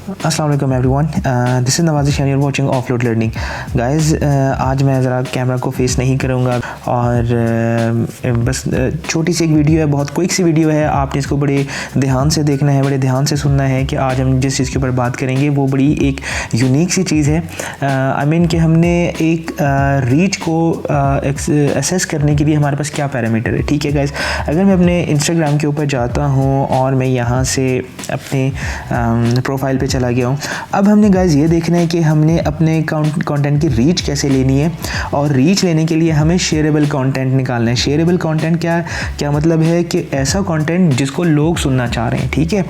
अस्सलाम वालेकुम everyone, this is Nawazish and you are watching offload learning. Guys, आज मैं ज़रा कैमरा को फेस नहीं करूँगा और बस छोटी सी एक वीडियो है, बहुत क्विक सी वीडियो है। आपने इसको बड़े ध्यान से देखना है, बड़े ध्यान से सुनना है कि आज हम जिस चीज़ के ऊपर बात करेंगे वो बड़ी एक यूनिक सी चीज़ है। आई मीन कि हमने एक रीच को असेस करने के लिए हमारे पास क्या पैरामीटर है। ठीक है गाइस, अगर मैं अपने इंस्टाग्राम के ऊपर जाता हूँ और मैं यहाँ से अपने प्रोफाइल पे चला गया हूँ। अब हमने गाइस ये देखना है कि हमने अपने कंटेंट की रीच कैसे लेनी है, और रीच लेने के लिए हमें शेयरेबल कंटेंट निकालना है। शेयरेबल कंटेंट क्या मतलब है कि ऐसा कंटेंट जिसको लोग सुनना चाह रहे हैं। ठीक है,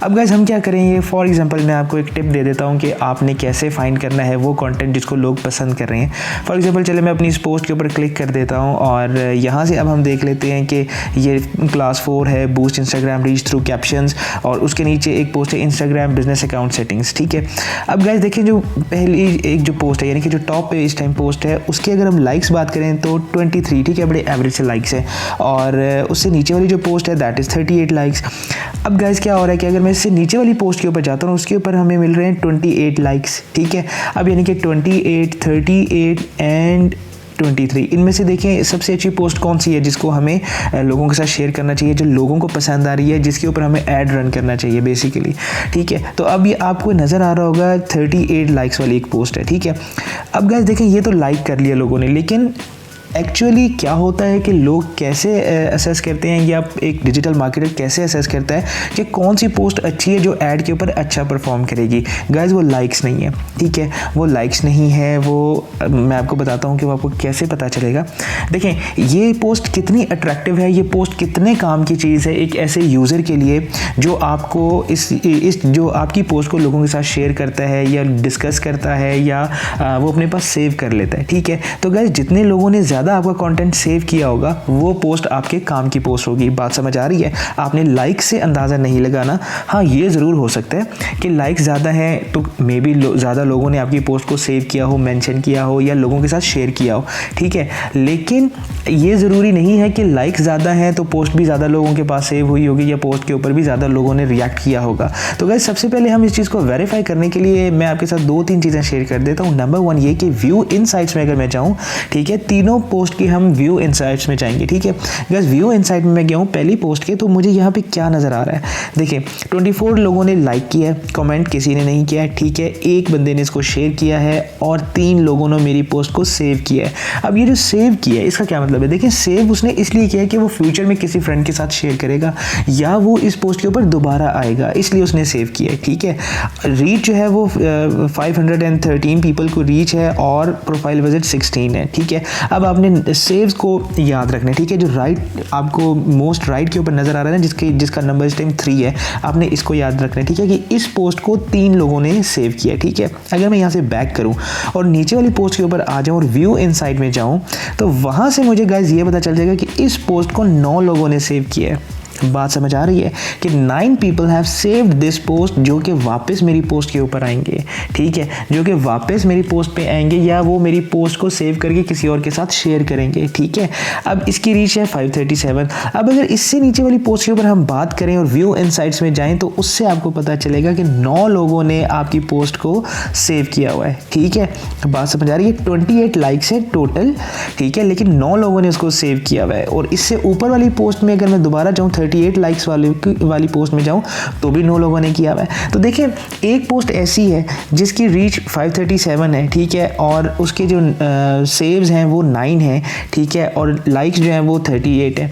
अब गाइस हम क्या करेंगे, फॉर एग्जांपल मैं आपको एक टिप दे देता हूँ कि आपने कैसे फाइंड करना है वो कंटेंट जिसको लोग पसंद कर रहे हैं। फॉर एग्जांपल चले मैं अपनी इस पोस्ट के ऊपर क्लिक कर देता हूँ और यहाँ से अब हम देख लेते हैं कि ये क्लास 4 है, boost Instagram reach through captions, और उसके नीचे एक पोस्ट है इंस्टाग्राम बिजनेस अकाउंट सेटिंग्स। ठीक है, अब गाइस देखिए जो पहली एक जो पोस्ट है, यानी कि जो टॉप पे इस टाइम पोस्ट है, उसकी अगर हम लाइक्स बात करें तो 23, ठीक है, बड़े एवरेज से लाइक्स है, और उससे नीचे वाली जो पोस्ट है दैट इज़ 38 लाइक्स। अब गाइस क्या हो रहा है कि अगर मैं इससे नीचे वाली पोस्ट के ऊपर जाता हूँ, उसके ऊपर हमें मिल रहे हैं 28 लाइक्स। ठीक है, अब यानी कि 28, 38 एंड 23, इनमें से देखें सबसे अच्छी पोस्ट कौन सी है जिसको हमें लोगों के साथ शेयर करना चाहिए, जो लोगों को पसंद आ रही है, जिसके ऊपर हमें ऐड रन करना चाहिए बेसिकली। ठीक है, तो अब ये आपको नज़र आ रहा होगा 38 लाइक्स वाली एक पोस्ट है। ठीक है, अब गाइस देखें ये तो लाइक कर लिया लोगों ने, लेकिन एक्चुअली क्या होता है कि लोग कैसे असेस करते हैं, या एक डिजिटल मार्केटर कैसे असेस करता है कि कौन सी पोस्ट अच्छी है जो ऐड के ऊपर अच्छा परफॉर्म करेगी। गाइस वो लाइक्स नहीं है। ठीक है, वो लाइक्स नहीं है, वो मैं आपको बताता हूँ कि वो आपको कैसे पता चलेगा। देखें ये पोस्ट कितनी अट्रैक्टिव है, ये पोस्ट कितने काम की चीज़ है एक ऐसे यूज़र के लिए जो आपको इस जो आपकी पोस्ट को लोगों के साथ शेयर करता है या डिस्कस करता है या वो अपने पास सेव कर लेता है। ठीक है, तो गाइस जितने लोगों ने ज़्यादा आपका कंटेंट सेव किया होगा वो पोस्ट आपके काम की पोस्ट होगी। बात समझ आ रही है? आपने लाइक से अंदाज़ा नहीं लगाना। हाँ, ये ज़रूर हो सकता है कि लाइक ज़्यादा है तो मे बी ज़्यादा लोगों ने आपकी पोस्ट को सेव किया हो, मेंशन किया हो या लोगों के साथ शेयर किया हो। ठीक है, लेकिन ये ज़रूरी नहीं है कि लाइक ज़्यादा है तो पोस्ट भी ज़्यादा लोगों के पास सेव हुई होगी या पोस्ट के ऊपर भी ज़्यादा लोगों ने रिएक्ट किया होगा। तो गाइस सबसे पहले हम इस चीज़ को वेरीफाई करने के लिए मैं आपके साथ 2-3 चीज़ें शेयर कर देता हूँ। नंबर 1 ये कि व्यू इनसाइट्स में अगर मैं जाऊँ, ठीक है, तीनों पोस्ट की हम व्यू इनसाइट्स में जाएंगे। ठीक है गाइस, व्यू इनसाइट में मैं गया हूँ पहली पोस्ट के, तो मुझे यहाँ पे क्या नज़र आ रहा है, देखिए 24 लोगों ने लाइक किया है, कमेंट किसी ने नहीं किया है। ठीक है, एक बंदे ने इसको शेयर किया है और 3 लोगों ने मेरी पोस्ट को सेव किया है। अब ये जो सेव किया है इसका क्या मतलब है, देखिए सेव उसने इसलिए किया है कि वो फ्यूचर में किसी फ्रेंड के साथ शेयर करेगा या वो इस पोस्ट के ऊपर दोबारा आएगा, इसलिए उसने सेव किया है। ठीक है, रीच जो है वो 513 पीपल को रीच है और प्रोफाइल विजिट 16 है। ठीक है, अब आपने सेव्स को याद रखना है। ठीक है, जो राइट आपको मोस्ट राइट के ऊपर नज़र आ रहा है ना, जिसका नंबर इस टाइम 3 है, आपने इसको याद रखना है। ठीक है, कि इस पोस्ट को 3 लोगों ने सेव किया। ठीक है, अगर मैं यहाँ से बैक करूँ और नीचे वाली पोस्ट के ऊपर आ जाऊँ और व्यू इनसाइट में जाऊँ तो वहाँ से मुझे गाइस ये पता चल जाएगा कि इस पोस्ट को 9 लोगों ने सेव किया है। बात समझ आ रही है कि 9 people have saved this post, जो कि वापस मेरी पोस्ट के ऊपर आएंगे। ठीक है, जो कि वापस मेरी पोस्ट पे आएंगे या वो मेरी पोस्ट को सेव करके किसी और के साथ शेयर करेंगे। ठीक है, अब इसकी रीच है 537। अब अगर इससे नीचे वाली पोस्ट के ऊपर हम बात करें और व्यू इनसाइट्स में जाएं तो उससे आपको पता चलेगा कि 9 लोगों ने आपकी पोस्ट को सेव किया हुआ है। ठीक है, बात समझ आ रही है? 28 लाइक्स है टोटल। ठीक है, लेकिन 9 लोगों ने उसको सेव किया हुआ है। और इससे ऊपर वाली पोस्ट में अगर मैं दोबारा जाऊँ 38 लाइक्स वाली पोस्ट में जाऊं तो भी 9 लोगों ने किया हुआ है। तो देखिए एक पोस्ट ऐसी है जिसकी रीच 537 है। ठीक है, और उसके जो सेव्स हैं वो 9 हैं। ठीक है, और लाइक्स जो हैं वो 38 है।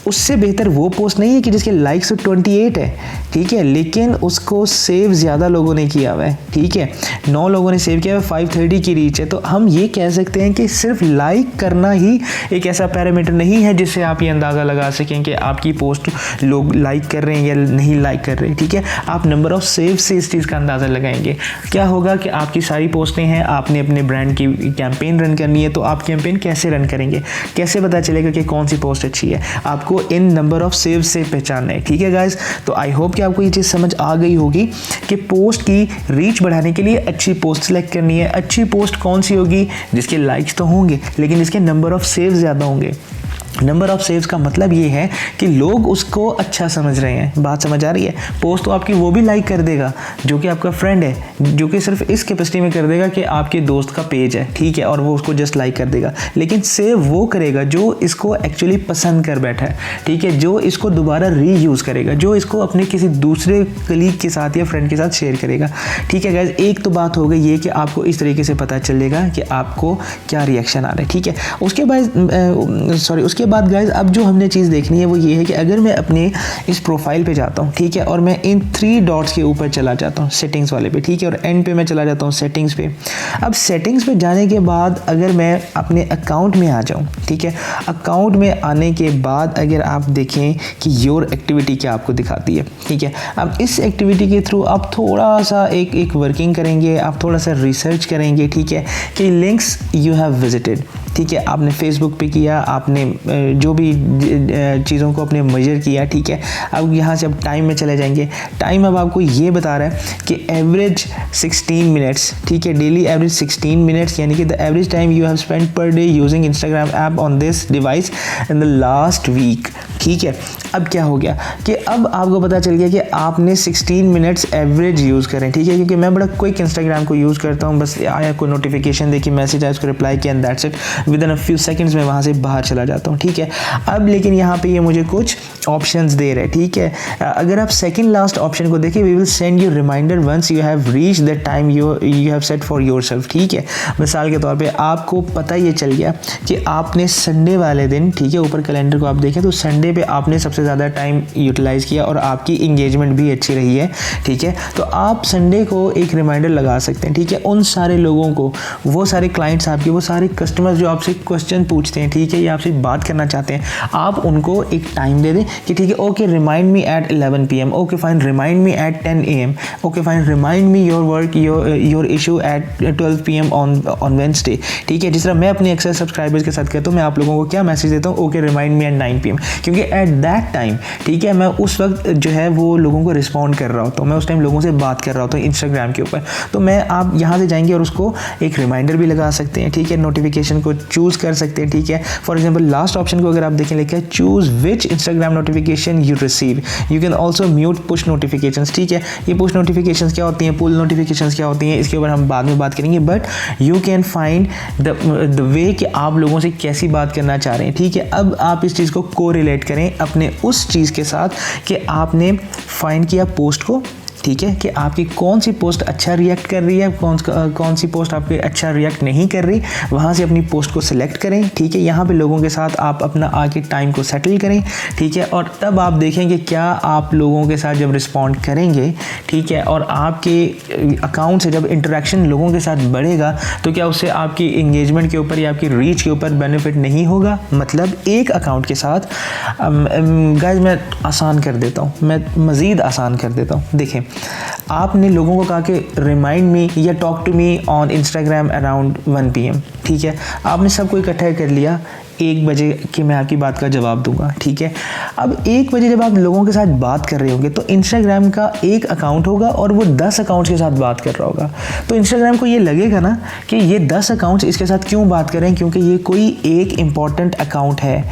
उससे बेहतर वो पोस्ट नहीं है कि जिसके लाइक्स 28 है। ठीक है, लेकिन उसको सेव ज़्यादा लोगों ने किया हुआ है। ठीक है, 9 लोगों ने सेव किया हुआ है, 530 की रीच है। तो हम ये कह सकते हैं कि सिर्फ लाइक करना ही एक ऐसा पैरामीटर नहीं है जिससे आप ये अंदाज़ा लगा सकें कि आपकी पोस्ट लोग लाइक कर रहे हैं या नहीं लाइक कर रहे हैं। ठीक है, आप नंबर ऑफ सेव से इस चीज़ का अंदाज़ा लगाएंगे। क्या होगा कि आपकी सारी पोस्टें हैं, आपने अपने ब्रांड की कैंपेन रन करनी है, तो आप कैंपेन कैसे रन करेंगे, कैसे पता चलेगा कि कौन सी पोस्ट अच्छी है, आपको इन नंबर ऑफ सेव से पहचानना है। ठीक है गाइस, तो आई होप कि आपको ये चीज़ समझ आ गई होगी कि पोस्ट की रीच बढ़ाने के लिए अच्छी पोस्ट सेलेक्ट करनी है। अच्छी पोस्ट कौन सी होगी, जिसके लाइक्स तो होंगे लेकिन जिसके नंबर ऑफ सेव ज़्यादा होंगे। नंबर ऑफ सेव्स का मतलब ये है कि लोग उसको अच्छा समझ रहे हैं। बात समझ आ रही है? पोस्ट तो आपकी वो भी लाइक कर देगा जो कि आपका फ्रेंड है, जो कि सिर्फ इस कैपेसिटी में कर देगा कि आपके दोस्त का पेज है, ठीक है, और वो उसको जस्ट लाइक कर देगा। लेकिन सेव वो करेगा जो इसको एक्चुअली पसंद कर बैठा है, ठीक है, जो इसको दोबारा रीयूज़ करेगा, जो इसको अपने किसी दूसरे कलीग के साथ या फ्रेंड के साथ शेयर करेगा, ठीक है गाइस। एक तो बात हो गई ये कि आपको इस तरीके से पता चलेगा कि आपको क्या रिएक्शन आ रहा है, ठीक है। उसके बाद गाइस अब जो हमने चीज़ देखनी है वो ये है कि अगर मैं अपने इस प्रोफाइल पे जाता हूँ, ठीक है, और मैं इन 3 डॉट्स के ऊपर चला जाता हूँ सेटिंग्स वाले पे, ठीक है, और एंड पे मैं चला जाता हूँ सेटिंग्स पे। अब सेटिंग्स पे जाने के बाद अगर मैं अपने अकाउंट में आ जाऊँ, ठीक है, अकाउंट में आने के बाद अगर आप देखें कि योर एक्टिविटी क्या आपको दिखाती है, ठीक है। अब इस एक्टिविटी के थ्रू आप थोड़ा सा एक वर्किंग करेंगे, आप थोड़ा सा रिसर्च करेंगे, ठीक है, कि लिंक्स यू हैव विजिटेड, ठीक है, आपने फेसबुक पे किया, आपने जो भी चीज़ों को अपने मेजर किया, ठीक है। अब यहाँ से अब टाइम में चले जाएंगे। टाइम अब आपको ये बता रहा है कि एवरेज 16 मिनट्स, ठीक है, डेली एवरेज 16 मिनट्स, यानी कि the average time you have spend per day using Instagram app on this device in the last week, ठीक है। अब क्या हो गया कि अब आपको पता चल गया कि आपने 16 मिनट्स एवरेज यूज़ करें, ठीक है, क्योंकि मैं बड़ा क्विक इंस्टाग्राम को यूज़ करता हूँ, बस आया कोई नोटिफिकेशन देखी, मैसेज आया, उसको रिप्लाई किया and that's it, with in a few seconds में वहाँ से बाहर चला जाता हूँ, ठीक है। अब लेकिन यहाँ पे ये मुझे कुछ ऑप्शंस दे रहे हैं, ठीक है। अगर आप सेकंड लास्ट ऑप्शन को देखें, we will send you reminder once you have reach the time you have set for yourself, ठीक है। मिसाल के तौर पे आपको पता ये चल गया कि आपने संडे वाले दिन, ठीक है, ऊपर कैलेंडर को आप देखें तो संडे पे आपने सबसे ज़्यादा टाइम यूटिलाइज़ किया और आपकी इंगेजमेंट भी अच्छी रही है, ठीक है। तो आप संडे को एक रिमाइंडर लगा सकते हैं, ठीक है, उन सारे लोगों को, वो सारे क्लाइंट्स आपके, वो सारे कस्टमर्स जो आपसे क्वेश्चन पूछते हैं, ठीक है, या आपसे बात करना चाहते हैं, आप उनको एक टाइम दे दें कि ठीक है, okay remind me at 11 PM, okay fine remind me at 10 AM, okay fine remind me your work your issue at 12 PM on Wednesday, ठीक है। जिस तरह मैं अपने एक्सेस सब्सक्राइबर्स के साथ कहता हूँ, मैं आप लोगों को क्या मैसेज देता हूँ, okay remind me at 9 PM, क्योंकि एट दैट टाइम, ठीक है, मैं उस वक्त जो है वो लोगों को रिस्पॉन्ड कर रहा होता हूँ, मैं उस टाइम लोगों से बात कर रहा होता हूँ इंस्टाग्राम के ऊपर। तो मैं आप यहाँ से जाएंगे और उसको एक रिमाइंडर भी लगा सकते हैं, ठीक है, नोटिफिकेशन को चूज़ कर सकते हैं, ठीक है। फॉर एग्जाम्पल लास्ट ऑप्शन को अगर आप देखें, लिखा है choose which Instagram notification you receive, you can also mute push notifications, ठीक है। ये पुश नोटिफिकेशंस क्या होती हैं, पुल नोटिफिकेशंस क्या होती हैं, इसके ऊपर हम बाद में बात करेंगे, but you can find the way कि आप लोगों से कैसी बात करना चाह रहे हैं, ठीक है। अब आप इस चीज़ को कोरिलेट करें अपने उस चीज़ के साथ कि आपने फाइंड किया पोस्ट को, ठीक है, कि आपकी कौन सी पोस्ट अच्छा रिएक्ट कर रही है, कौन सी पोस्ट आपके अच्छा रिएक्ट नहीं कर रही, वहाँ से अपनी पोस्ट को सिलेक्ट करें, ठीक है। यहाँ पे लोगों के साथ आप अपना आके टाइम को सेटल करें, ठीक है, और तब आप देखेंगे क्या आप लोगों के साथ जब रिस्पॉन्ड करेंगे, ठीक है, और आपके अकाउंट से जब इंटरेक्शन लोगों के साथ बढ़ेगा तो क्या उससे आपकी इंगेजमेंट के ऊपर या आपकी रीच के ऊपर बेनिफिट नहीं होगा। मतलब एक अकाउंट के साथ गाइस मैं आसान कर देता हूँ, मैं मज़ीद आसान कर देता हूँ। देखें, आपने लोगों को कहा कि रिमाइंड मी या talk to me on Instagram around 1 PM, ठीक है, आपने सबको इकट्ठा कर लिया 1 बजे कि मैं आपकी बात का जवाब दूंगा, ठीक है। अब 1 बजे जब आप लोगों के साथ बात कर रहे होंगे तो इंस्टाग्राम का एक अकाउंट होगा और वो 10 अकाउंट्स के साथ बात कर रहा होगा, तो इंस्टाग्राम को ये लगेगा ना कि ये 10 अकाउंट्स इसके साथ क्यों बात कर रहे हैं, क्योंकि ये कोई एक इम्पॉर्टेंट अकाउंट है,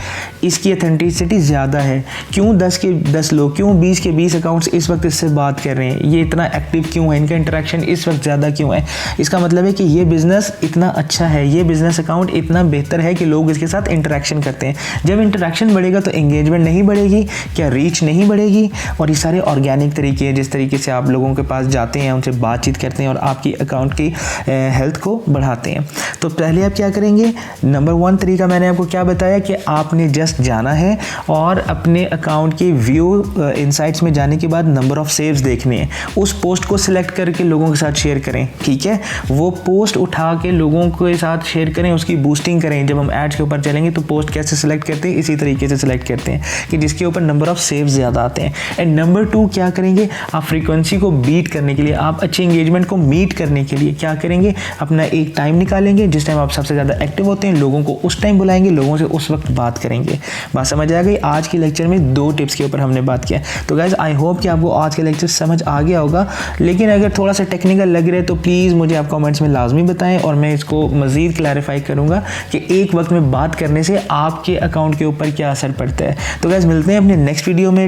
इसकी अथेंटिसिटी ज़्यादा है, क्यों 10 के 10 लोग, क्यों 20 के 20 अकाउंट्स इस वक्त इससे बात कर रहे हैं, ये इतना एक्टिव क्यों है, इनका इंटरेक्शन इस वक्त ज़्यादा क्यों है। इसका मतलब है कि ये बिज़नेस इतना अच्छा है, ये बिज़नेस अकाउंट इतना बेहतर है कि लोग इसके साथ इंटरेक्शन करते हैं। जब इंटरेक्शन बढ़ेगा तो एंगेजमेंट नहीं बढ़ेगी, क्या रीच नहीं बढ़ेगी, और ये सारे ऑर्गेनिक तरीके हैं जिस तरीके से आप लोगों के पास जाते हैं, उनसे बातचीत करते हैं और आपकी अकाउंट की हेल्थ को बढ़ाते हैं। तो पहले आप क्या करेंगे, नंबर 1 तरीका मैंने आपको क्या बताया कि आपने जस्ट जाना है और अपने अकाउंट की व्यू इनसाइट्स में जाने के बाद नंबर ऑफ सेव्स देखने हैं, उस पोस्ट को सिलेक्ट करके लोगों के साथ शेयर करें, ठीक है, वो पोस्ट उठा के लोगों के साथ शेयर करें, उसकी बूस्टिंग करें। जब हम एड्स के ऊपर चलेंगे तो पोस्ट कैसे सिलेक्ट करते हैं, इसी तरीके से सिलेक्ट करते हैं कि जिसके ऊपर नंबर ऑफ सेव्स ज़्यादा आते हैं। एंड नंबर 2 क्या करेंगे, आप फ्रीक्वेंसी को बीट करने के लिए, आप अच्छी एंगेजमेंट को मीट करने के लिए क्या करेंगे, अपना एक टाइम निकालेंगे जिस टाइम आप सबसे ज़्यादा एक्टिव होते हैं, लोगों को उस टाइम बुलाएंगे, लोगों से उस वक्त बात करेंगे। बात समझ आ गई। आज के लेक्चर में 2 टिप्स के ऊपर हमने बात किया। तो गाइज आई होप कि आपको आज के लेक्चर समझ आ गया होगा, लेकिन अगर थोड़ा सा टेक्निकल लग रहा है तो प्लीज़ मुझे आप कमेंट्स में लाजमी बताएं और मैं इसको मज़ीद क्लैरिफाई करूँगा कि एक वक्त में बात करने करने से आपके अकाउंट के ऊपर क्या असर पड़ता है। तो गाइस मिलते हैं अपने नेक्स्ट वीडियो में।